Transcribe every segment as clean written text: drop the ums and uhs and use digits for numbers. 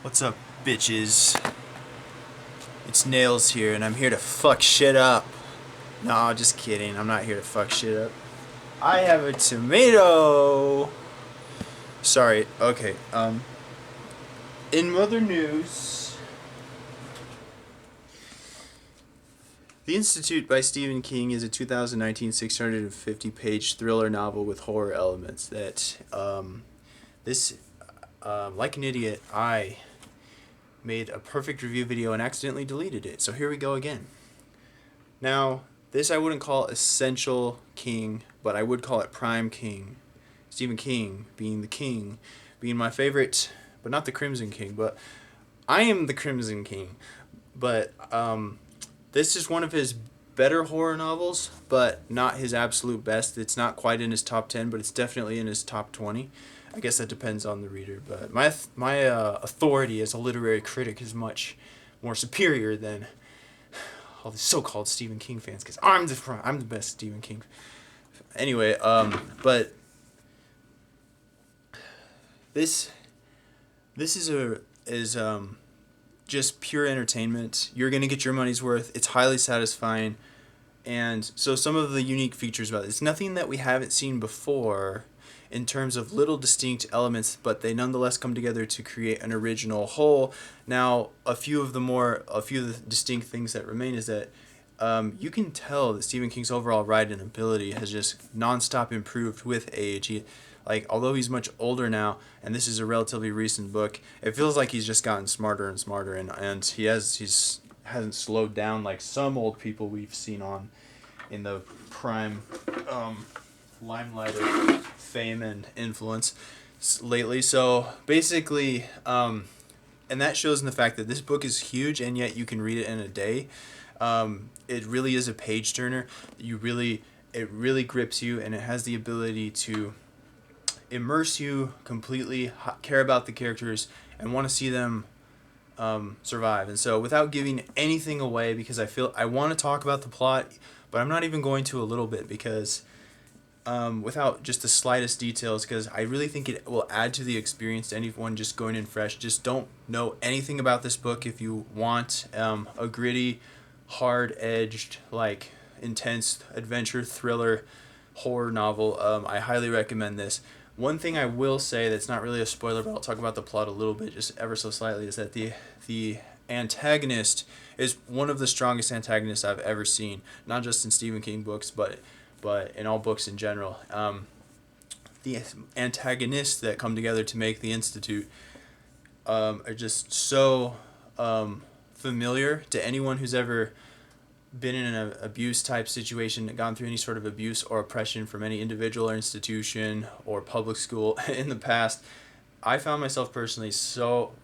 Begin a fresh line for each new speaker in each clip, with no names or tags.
What's up, bitches? It's Nails here, and I'm here to fuck shit up. No, just kidding. I'm not here to fuck shit up. I have a tomato. Sorry. Okay. In other news, The Institute by Stephen King is a 2019 650-page thriller novel with horror elements. Like an idiot, I made a perfect review video and accidentally deleted it. So here we go again. Now, this I wouldn't call essential King, but I would call it prime King. Stephen King being the king, being my favorite, but not the Crimson King, but I am the Crimson King. But this is one of his better horror novels, but not his absolute best. It's not quite in his top 10, but it's definitely in his top 20. I guess that depends on the reader, but my authority as a literary critic is much more superior than all the so-called Stephen King fans, because I'm the best Stephen King. Anyway, but this is just pure entertainment. You're gonna get your money's worth. It's highly satisfying, and so some of the unique features about it, it's nothing that we haven't seen before in terms of little distinct elements, but they nonetheless come together to create an original whole. Now, a few of the distinct things that remain is that you can tell that Stephen King's overall writing ability has just nonstop improved with age. Although he's much older now, and this is a relatively recent book, it feels like he's just gotten smarter and smarter, and he's hasn't slowed down like some old people we've seen on in the prime limelight of fame and influence lately. So basically, and that shows in the fact that this book is huge, and yet you can read it in a day. It really is a page turner. It really grips you, and it has the ability to immerse you completely, care about the characters, and want to see them survive. And so, without giving anything away, because I want to talk about the plot, but I'm not even going to a little bit because without just the slightest details, because I really think it will add to the experience to anyone just going in fresh. Just don't know anything about this book if you want a gritty, hard-edged, intense adventure thriller horror novel. I highly recommend this. One thing I will say that's not really a spoiler, but I'll talk about the plot a little bit, just ever so slightly, is that the antagonist is one of the strongest antagonists I've ever seen, not just in Stephen King books, but in all books in general. The antagonists that come together to make the Institute are just so familiar to anyone who's ever been in an abuse type situation, gone through any sort of abuse or oppression from any individual or institution or public school in the past. I found myself personally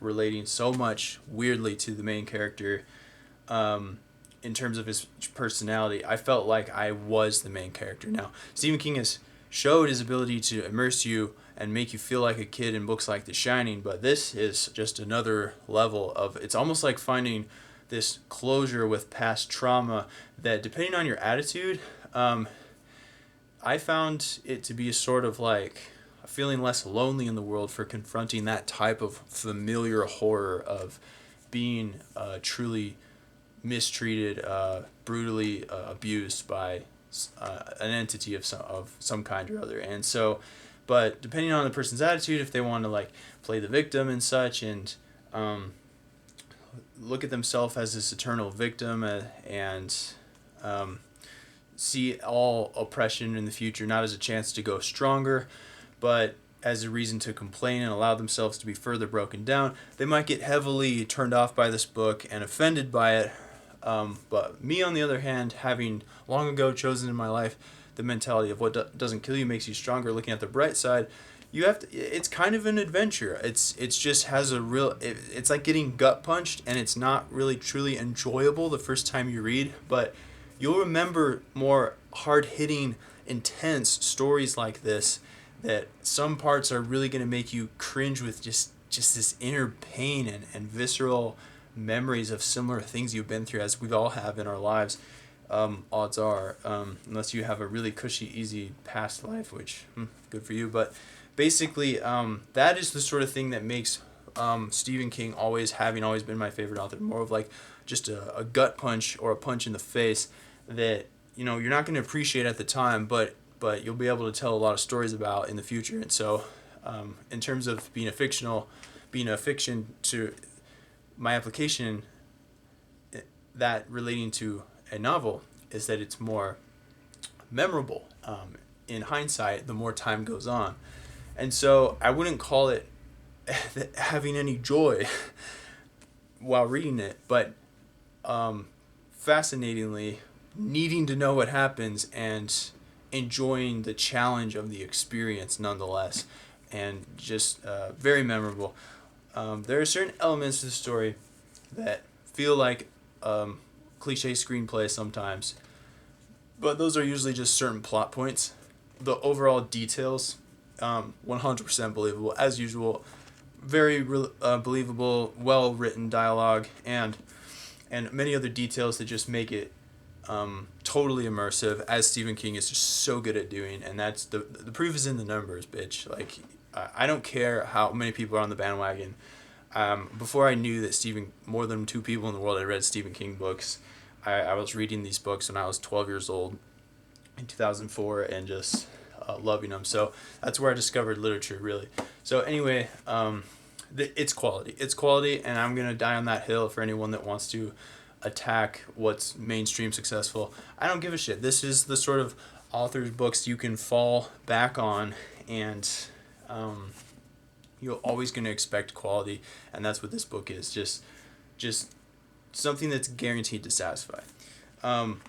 relating so much weirdly to the main character in terms of his personality. I felt like I was the main character. Now, Stephen King has showed his ability to immerse you and make you feel like a kid in books like The Shining, but this is just another level of, it's almost like finding this closure with past trauma that, depending on your attitude, I found it to be a sort of like feeling less lonely in the world for confronting that type of familiar horror of being truly mistreated, brutally abused by an entity of some kind or other. And so, but depending on the person's attitude, if they want to play the victim and such, and look at themselves as this eternal victim, and see all oppression in the future not as a chance to go stronger, but as a reason to complain and allow themselves to be further broken down, they might get heavily turned off by this book and offended by it. But me, on the other hand, having long ago chosen in my life the mentality of what doesn't kill you makes you stronger, looking at the bright side, it's kind of an adventure. It's just has a real, it's like getting gut punched, and it's not really truly enjoyable the first time you read, but you'll remember more hard-hitting, intense stories like this, that some parts are really going to make you cringe with just this inner pain and visceral memories of similar things you've been through, as we all have in our lives. Odds are, unless you have a really cushy, easy past life, which good for you. But basically, that is the sort of thing that makes Stephen King always been my favorite author, more of like just a gut punch or a punch in the face that, you know, you're not going to appreciate at the time, but you'll be able to tell a lot of stories about in the future. And so, in terms of being a fiction to my application, that relating to a novel is that it's more memorable in hindsight the more time goes on. And so I wouldn't call it having any joy while reading it, but fascinatingly needing to know what happens and enjoying the challenge of the experience nonetheless, and just very memorable. There are certain elements to the story that feel like cliche screenplay sometimes, but those are usually just certain plot points. The overall details, 100% believable as usual. Very believable, well written dialogue, and many other details that just make it totally immersive, as Stephen King is just so good at doing. And that's the proof is in the numbers, bitch. Like, I don't care how many people are on the bandwagon. Before I knew that more than 2 people in the world had read Stephen King books, I was reading these books when I was 12 years old in 2004 and just loving them. So that's where I discovered literature, really. So anyway, it's quality. It's quality, and I'm going to die on that hill for anyone that wants to attack what's mainstream successful. I don't give a shit. This is the sort of author's books you can fall back on, and you're always going to expect quality, and that's what this book is. Just something that's guaranteed to satisfy.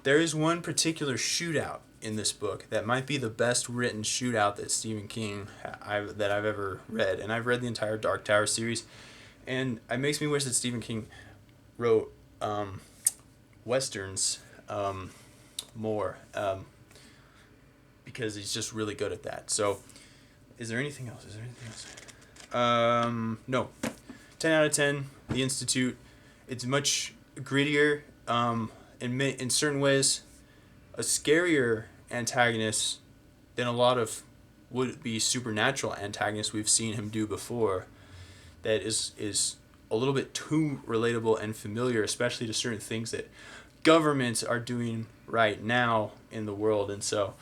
There is one particular shootout in this book that might be the best written shootout that Stephen King I've ever read, and I've read the entire Dark Tower series, and it makes me wish that Stephen King wrote westerns more, because he's just really good at that. So, is there anything else? No. 10 out of 10. The Institute. It's much grittier. In certain ways, a scarier antagonist than a lot of would-be supernatural antagonists we've seen him do before. That is a little bit too relatable and familiar, especially to certain things that governments are doing right now in the world. And so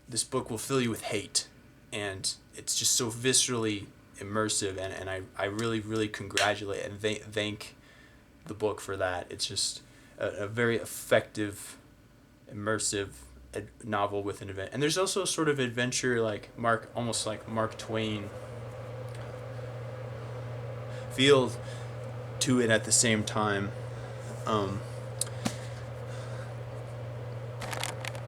this book will fill you with hate, and it's just so viscerally immersive, and I really, really congratulate and thank the book for that. It's just a very effective, immersive novel with an event. And there's also a sort of adventure, like almost like Mark Twain feel to it at the same time.